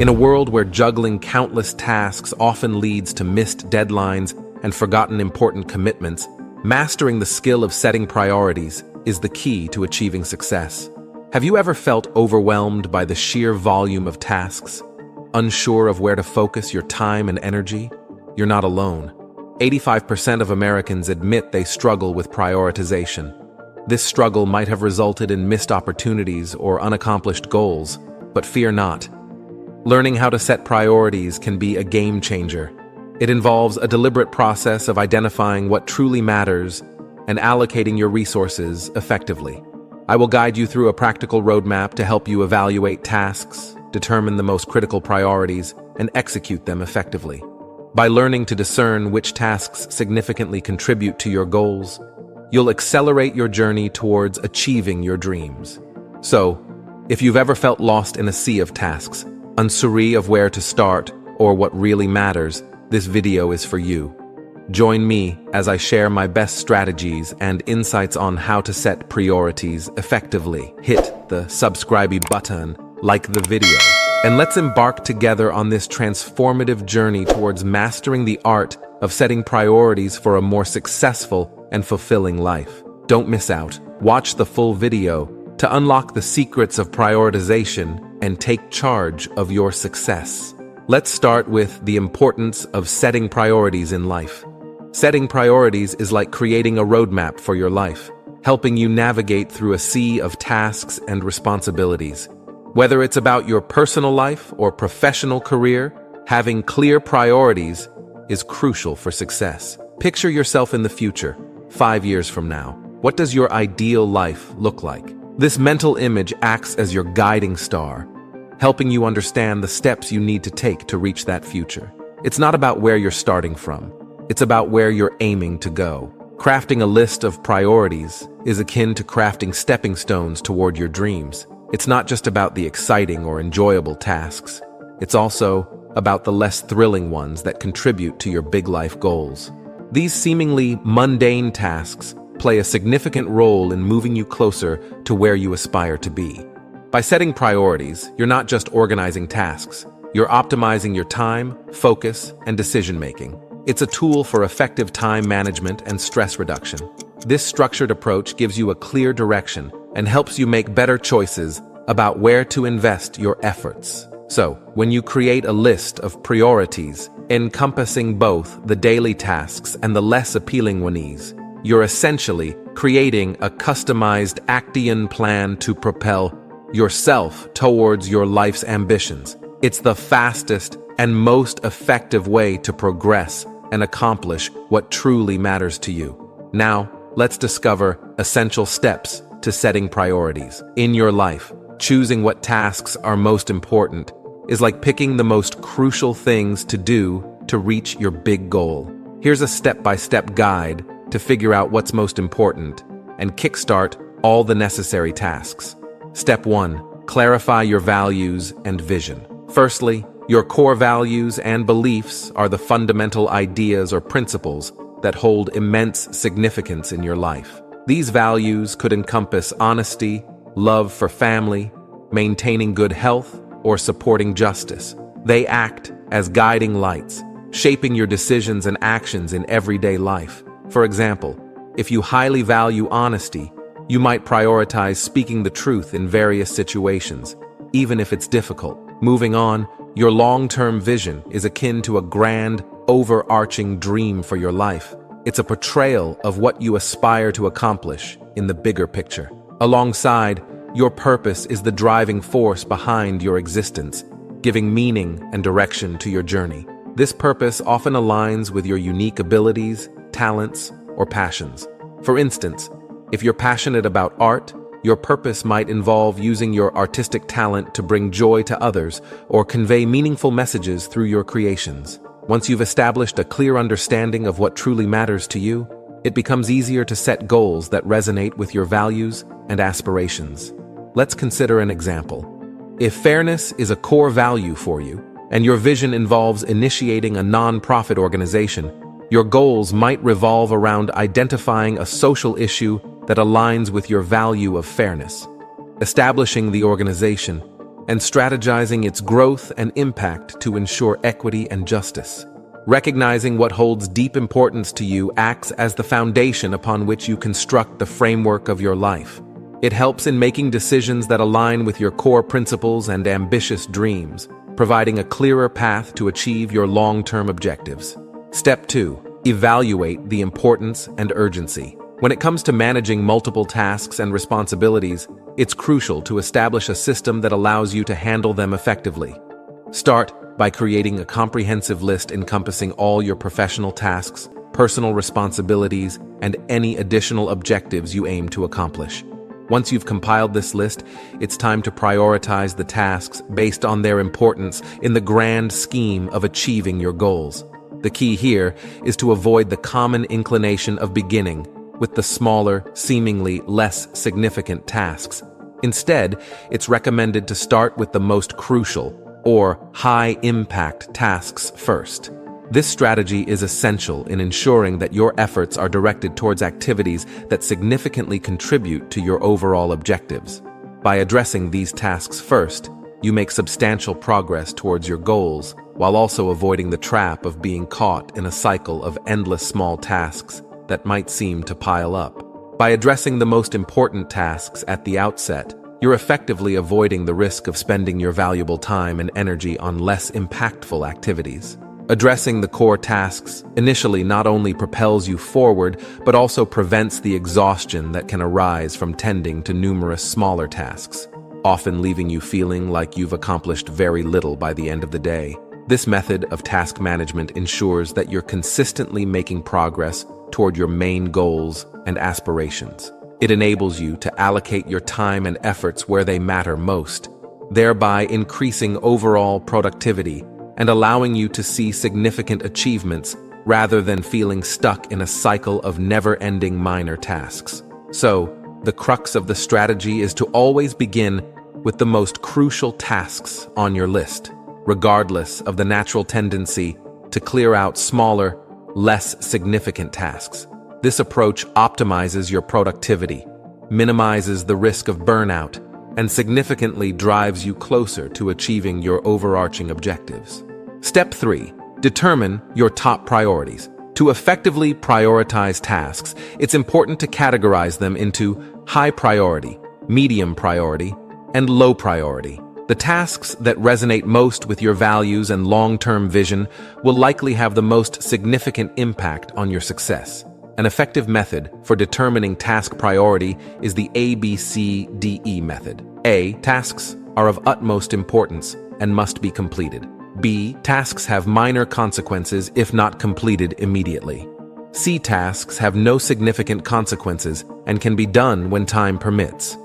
In a world where juggling countless tasks often leads to missed deadlines and forgotten important commitments, mastering the skill of setting priorities is the key to achieving success. Have you ever felt overwhelmed by the sheer volume of tasks? Unsure of where to focus your time and energy? You're not alone. 85% of Americans admit they struggle with prioritization. This struggle might have resulted in missed opportunities or unaccomplished goals, but fear not. Learning how to set priorities can be a game changer. It involves a deliberate process of identifying what truly matters and allocating your resources effectively. I will guide you through a practical roadmap to help you evaluate tasks, determine the most critical priorities, and execute them effectively. By learning to discern which tasks significantly contribute to your goals, you'll accelerate your journey towards achieving your dreams. So, if you've ever felt lost in a sea of tasks, unsure of where to start or what really matters, this video is for you. Join me as I share my best strategies and insights on how to set priorities effectively. Hit the subscribe button, like the video, and let's embark together on this transformative journey towards mastering the art of setting priorities for a more successful and fulfilling life. Don't miss out. Watch the full video to unlock the secrets of prioritization and take charge of your success. Let's start with the importance of setting priorities in life. Setting priorities is like creating a roadmap for your life, helping you navigate through a sea of tasks and responsibilities. Whether it's about your personal life or professional career, having clear priorities is crucial for success. Picture yourself in the future, 5 years from now. What does your ideal life look like? This mental image acts as your guiding star, helping you understand the steps you need to take to reach that future. It's not about where you're starting from. It's about where you're aiming to go. Crafting a list of priorities is akin to crafting stepping stones toward your dreams. It's not just about the exciting or enjoyable tasks. It's also about the less thrilling ones that contribute to your big life goals. These seemingly mundane tasks play a significant role in moving you closer to where you aspire to be. By setting priorities, you're not just organizing tasks. You're optimizing your time, focus, and decision-making. It's a tool for effective time management and stress reduction. This structured approach gives you a clear direction and helps you make better choices about where to invest your efforts. So, when you create a list of priorities encompassing both the daily tasks and the less appealing ones, you're essentially creating a customized action plan to propel yourself towards your life's ambitions. It's the fastest and most effective way to progress and accomplish what truly matters to you. Now, let's discover essential steps to setting priorities in your life. Choosing what tasks are most important is like picking the most crucial things to do to reach your big goal. Here's a step-by-step guide to figure out what's most important and kickstart all the necessary tasks. Step 1. Clarify your values and vision. Firstly, your core values and beliefs are the fundamental ideas or principles that hold immense significance in your life. These values could encompass honesty, love for family, maintaining good health, or supporting justice. They act as guiding lights, shaping your decisions and actions in everyday life. For example, if you highly value honesty, you might prioritize speaking the truth in various situations, even if it's difficult. Moving on, your long-term vision is akin to a grand, overarching dream for your life. It's a portrayal of what you aspire to accomplish in the bigger picture. Alongside, your purpose is the driving force behind your existence, giving meaning and direction to your journey. This purpose often aligns with your unique abilities, talents, or passions. For instance, if you're passionate about art, your purpose might involve using your artistic talent to bring joy to others or convey meaningful messages through your creations. Once you've established a clear understanding of what truly matters to you, it becomes easier to set goals that resonate with your values and aspirations. Let's consider an example. If fairness is a core value for you, and your vision involves initiating a non-profit organization, your goals might revolve around identifying a social issue that aligns with your value of fairness. Establishing the organization and strategizing its growth and impact to ensure equity and justice. Recognizing what holds deep importance to you acts as the foundation upon which you construct the framework of your life. It helps in making decisions that align with your core principles and ambitious dreams, providing a clearer path to achieve your long-term objectives. Step 2. Evaluate the importance and urgency. When it comes to managing multiple tasks and responsibilities, it's crucial to establish a system that allows you to handle them effectively. Start by creating a comprehensive list encompassing all your professional tasks, personal responsibilities, and any additional objectives you aim to accomplish. Once you've compiled this list, it's time to prioritize the tasks based on their importance in the grand scheme of achieving your goals. The key here is to avoid the common inclination of beginning with the smaller, seemingly less significant tasks. Instead, it's recommended to start with the most crucial or high-impact tasks first. This strategy is essential in ensuring that your efforts are directed towards activities that significantly contribute to your overall objectives. By addressing these tasks first, you make substantial progress towards your goals, while also avoiding the trap of being caught in a cycle of endless small tasks that might seem to pile up. By addressing the most important tasks at the outset, you're effectively avoiding the risk of spending your valuable time and energy on less impactful activities. Addressing the core tasks initially not only propels you forward, but also prevents the exhaustion that can arise from tending to numerous smaller tasks, often leaving you feeling like you've accomplished very little by the end of the day. This method of task management ensures that you're consistently making progress toward your main goals and aspirations. It enables you to allocate your time and efforts where they matter most, thereby increasing overall productivity and allowing you to see significant achievements rather than feeling stuck in a cycle of never-ending minor tasks. So, the crux of the strategy is to always begin with the most crucial tasks on your list, regardless of the natural tendency to clear out smaller, less significant tasks. This approach optimizes your productivity, minimizes the risk of burnout, and significantly drives you closer to achieving your overarching objectives. Step 3. Determine your top priorities. To effectively prioritize tasks, it's important to categorize them into high priority, medium priority, and low priority. The tasks that resonate most with your values and long-term vision will likely have the most significant impact on your success. An effective method for determining task priority is the ABCDE method. A. Tasks are of utmost importance and must be completed. B. Tasks have minor consequences if not completed immediately. C. Tasks have no significant consequences and can be done when time permits.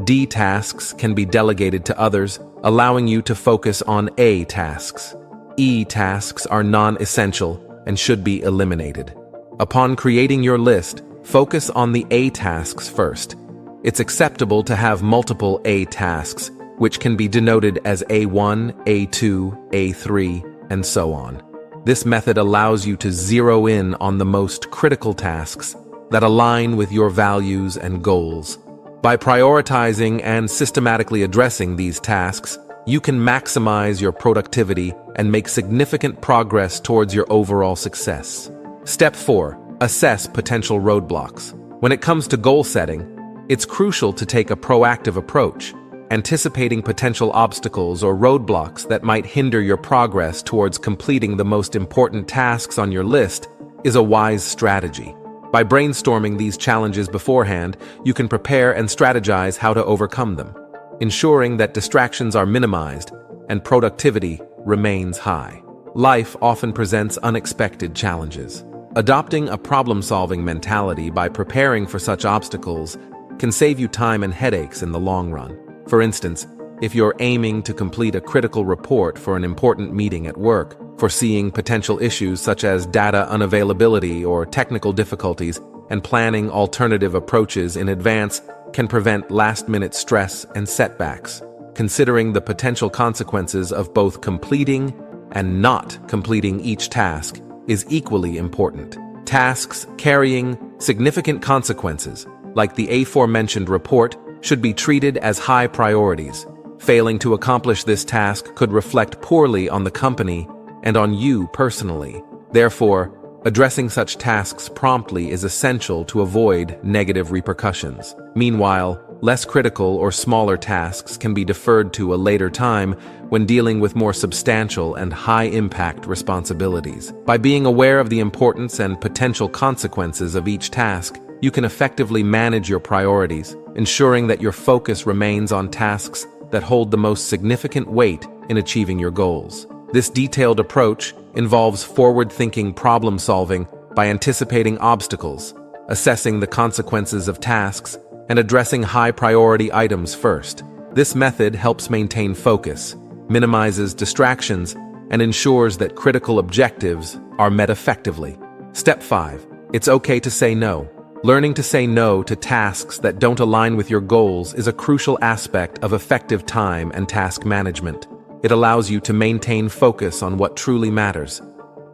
D. Tasks can be delegated to others, allowing you to focus on A tasks. E. Tasks are non-essential and should be eliminated. Upon creating your list, focus on the A tasks first. It's acceptable to have multiple A tasks, which can be denoted as A1, A2, A3, and so on. This method allows you to zero in on the most critical tasks that align with your values and goals. By prioritizing and systematically addressing these tasks, you can maximize your productivity and make significant progress towards your overall success. Step 4. Assess potential roadblocks. When it comes to goal setting, it's crucial to take a proactive approach. Anticipating potential obstacles or roadblocks that might hinder your progress towards completing the most important tasks on your list is a wise strategy. By brainstorming these challenges beforehand, you can prepare and strategize how to overcome them, ensuring that distractions are minimized and productivity remains high. Life often presents unexpected challenges. Adopting a problem-solving mentality by preparing for such obstacles can save you time and headaches in the long run. For instance, if you're aiming to complete a critical report for an important meeting at work, foreseeing potential issues such as data unavailability or technical difficulties, and planning alternative approaches in advance can prevent last-minute stress and setbacks. Considering the potential consequences of both completing and not completing each task is equally important. Tasks carrying significant consequences, like the aforementioned report, should be treated as high priorities, Failing to accomplish this task could reflect poorly on the company and on you personally. Therefore, addressing such tasks promptly is essential to avoid negative repercussions. Meanwhile, less critical or smaller tasks can be deferred to a later time when dealing with more substantial and high-impact responsibilities. By being aware of the importance and potential consequences of each task, you can effectively manage your priorities, ensuring that your focus remains on tasks that hold the most significant weight in achieving your goals. This detailed approach involves forward-thinking problem-solving by anticipating obstacles, assessing the consequences of tasks, and addressing high-priority items first. This method helps maintain focus, minimizes distractions, and ensures that critical objectives are met effectively. Step 5. It's okay to say no. Learning to say no to tasks that don't align with your goals is a crucial aspect of effective time and task management. It allows you to maintain focus on what truly matters,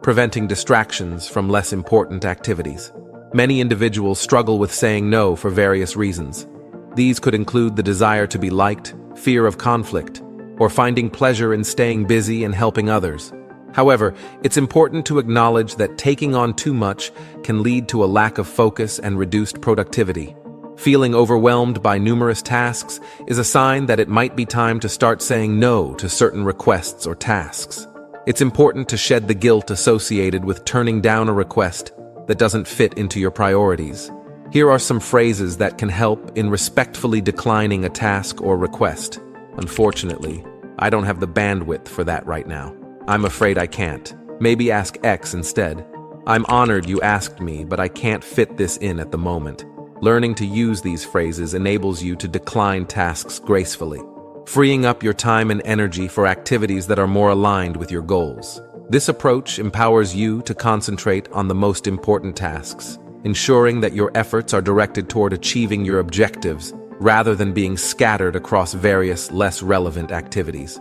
preventing distractions from less important activities. Many individuals struggle with saying no for various reasons. These could include the desire to be liked, fear of conflict, or finding pleasure in staying busy and helping others. However, it's important to acknowledge that taking on too much can lead to a lack of focus and reduced productivity. Feeling overwhelmed by numerous tasks is a sign that it might be time to start saying no to certain requests or tasks. It's important to shed the guilt associated with turning down a request that doesn't fit into your priorities. Here are some phrases that can help in respectfully declining a task or request. Unfortunately, I don't have the bandwidth for that right now. I'm afraid I can't. Maybe ask X instead. I'm honored you asked me, but I can't fit this in at the moment. Learning to use these phrases enables you to decline tasks gracefully, freeing up your time and energy for activities that are more aligned with your goals. This approach empowers you to concentrate on the most important tasks, ensuring that your efforts are directed toward achieving your objectives rather than being scattered across various less relevant activities.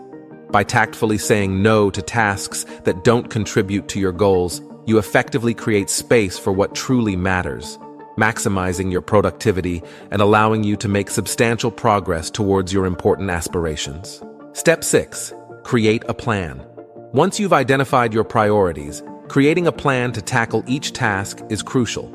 By tactfully saying no to tasks that don't contribute to your goals, you effectively create space for what truly matters, maximizing your productivity and allowing you to make substantial progress towards your important aspirations. Step 6. Create a plan. Once you've identified your priorities, creating a plan to tackle each task is crucial.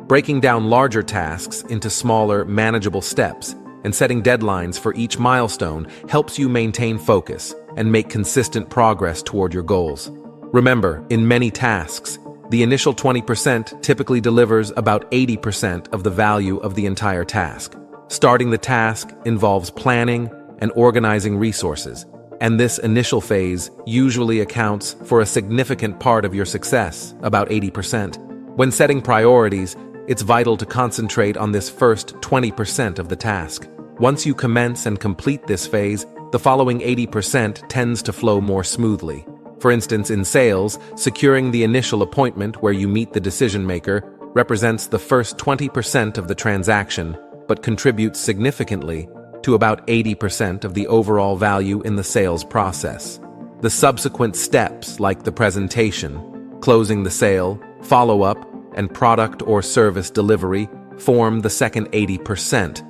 Breaking down larger tasks into smaller, manageable steps and setting deadlines for each milestone helps you maintain focus and make consistent progress toward your goals. Remember, in many tasks, the initial 20% typically delivers about 80% of the value of the entire task. Starting the task involves planning and organizing resources, and this initial phase usually accounts for a significant part of your success, about 80%. When setting priorities, it's vital to concentrate on this first 20% of the task. Once you commence and complete this phase, the following 80% tends to flow more smoothly. For instance, in sales, securing the initial appointment where you meet the decision maker represents the first 20% of the transaction, but contributes significantly to about 80% of the overall value in the sales process. The subsequent steps, like the presentation, closing the sale, follow-up, and product or service delivery, form the second 80%,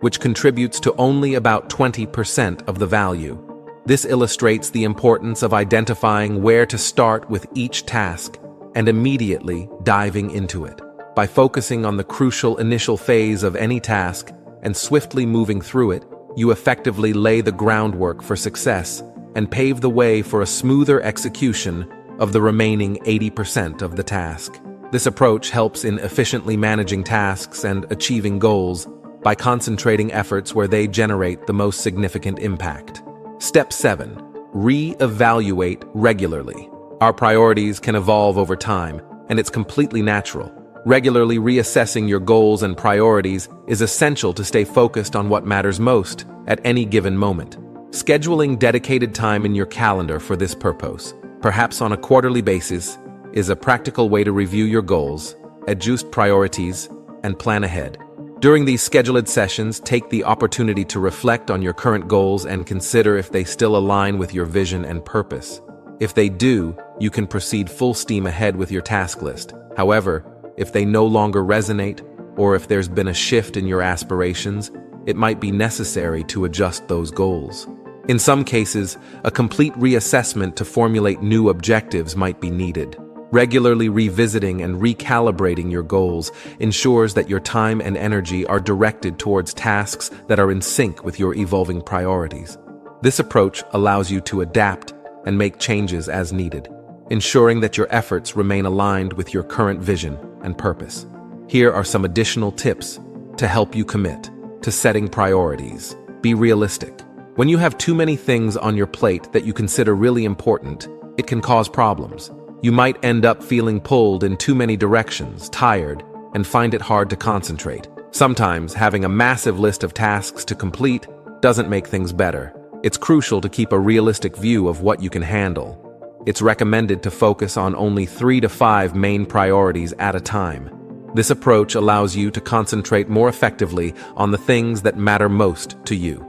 which contributes to only about 20% of the value. This illustrates the importance of identifying where to start with each task and immediately diving into it. By focusing on the crucial initial phase of any task and swiftly moving through it, you effectively lay the groundwork for success and pave the way for a smoother execution of the remaining 80% of the task. This approach helps in efficiently managing tasks and achieving goals by concentrating efforts where they generate the most significant impact. Step 7. Reevaluate regularly. Our priorities can evolve over time, and it's completely natural. Regularly reassessing your goals and priorities is essential to stay focused on what matters most at any given moment. Scheduling dedicated time in your calendar for this purpose, perhaps on a quarterly basis, is a practical way to review your goals, adjust priorities, and plan ahead. During these scheduled sessions, take the opportunity to reflect on your current goals and consider if they still align with your vision and purpose. If they do, you can proceed full steam ahead with your task list. However, if they no longer resonate, or if there's been a shift in your aspirations, it might be necessary to adjust those goals. In some cases, a complete reassessment to formulate new objectives might be needed. Regularly revisiting and recalibrating your goals ensures that your time and energy are directed towards tasks that are in sync with your evolving priorities. This approach allows you to adapt and make changes as needed, ensuring that your efforts remain aligned with your current vision and purpose. Here are some additional tips to help you commit to setting priorities. Be realistic. When you have too many things on your plate that you consider really important, it can cause problems. You might end up feeling pulled in too many directions, tired, and find it hard to concentrate. Sometimes, having a massive list of tasks to complete doesn't make things better. It's crucial to keep a realistic view of what you can handle. It's recommended to focus on only 3 to 5 main priorities at a time. This approach allows you to concentrate more effectively on the things that matter most to you.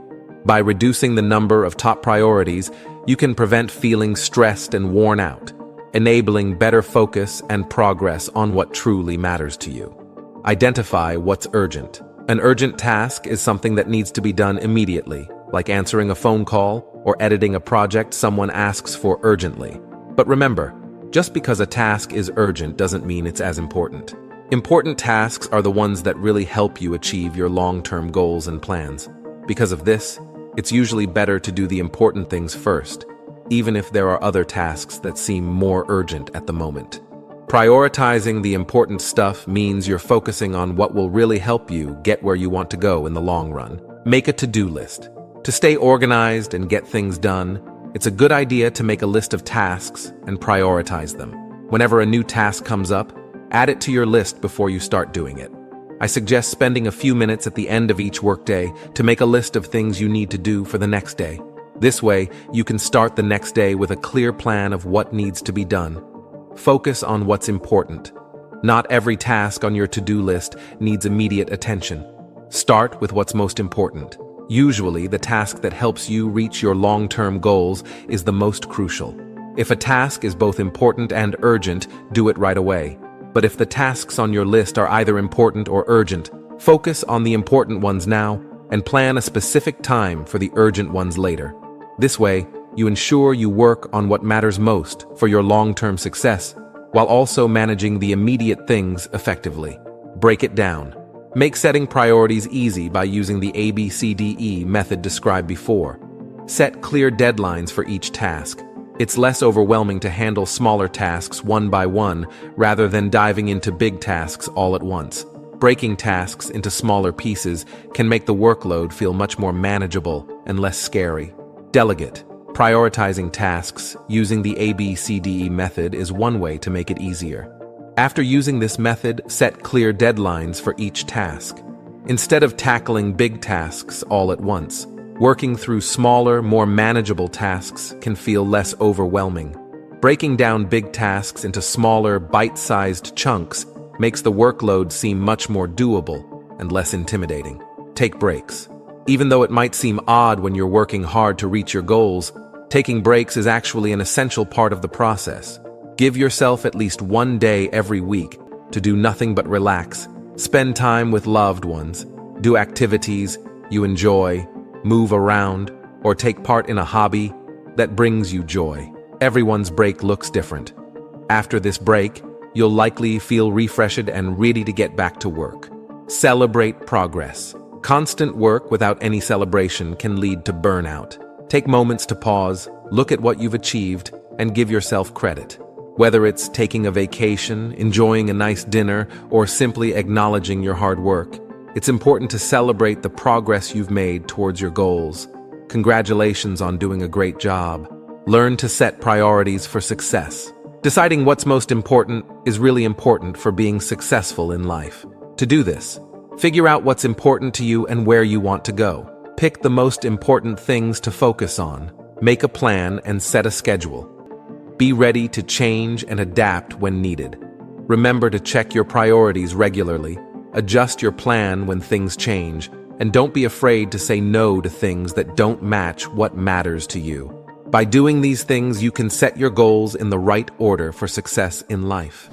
By reducing the number of top priorities, you can prevent feeling stressed and worn out, enabling better focus and progress on what truly matters to you. Identify what's urgent. An urgent task is something that needs to be done immediately, like answering a phone call or editing a project someone asks for urgently. But remember, just because a task is urgent doesn't mean it's as important. Important tasks are the ones that really help you achieve your long-term goals and plans. Because of this, it's usually better to do the important things first, even if there are other tasks that seem more urgent at the moment. Prioritizing the important stuff means you're focusing on what will really help you get where you want to go in the long run. Make a to-do list. To stay organized and get things done, it's a good idea to make a list of tasks and prioritize them. Whenever a new task comes up, add it to your list before you start doing it. I suggest spending a few minutes at the end of each workday to make a list of things you need to do for the next day. This way, you can start the next day with a clear plan of what needs to be done. Focus on what's important. Not every task on your to-do list needs immediate attention. Start with what's most important. Usually, the task that helps you reach your long-term goals is the most crucial. If a task is both important and urgent, do it right away. But if the tasks on your list are either important or urgent, focus on the important ones now and plan a specific time for the urgent ones later. This way, you ensure you work on what matters most for your long-term success, while also managing the immediate things effectively. Break it down. Make setting priorities easy by using the ABCDE method described before. Set clear deadlines for each task. It's less overwhelming to handle smaller tasks one by one rather than diving into big tasks all at once. Breaking tasks into smaller pieces can make the workload feel much more manageable and less scary. Delegate. Prioritizing tasks using the ABCDE method is one way to make it easier. After using this method, set clear deadlines for each task. Instead of tackling big tasks all at once, working through smaller, more manageable tasks can feel less overwhelming. Breaking down big tasks into smaller, bite-sized chunks makes the workload seem much more doable and less intimidating. Take breaks. Even though it might seem odd when you're working hard to reach your goals, taking breaks is actually an essential part of the process. Give yourself at least one day every week to do nothing but relax, spend time with loved ones, do activities you enjoy, move around, or take part in a hobby that brings you joy. Everyone's break looks different. After this break, you'll likely feel refreshed and ready to get back to work. Celebrate progress. Constant work without any celebration can lead to burnout. Take moments to pause, look at what you've achieved, and give yourself credit. Whether it's taking a vacation, enjoying a nice dinner, or simply acknowledging your hard work, it's important to celebrate the progress you've made towards your goals. Congratulations on doing a great job. Learn to set priorities for success. Deciding what's most important is really important for being successful in life. To do this, figure out what's important to you and where you want to go. Pick the most important things to focus on. Make a plan and set a schedule. Be ready to change and adapt when needed. Remember to check your priorities regularly. Adjust your plan when things change, and don't be afraid to say no to things that don't match what matters to you. By doing these things, you can set your goals in the right order for success in life.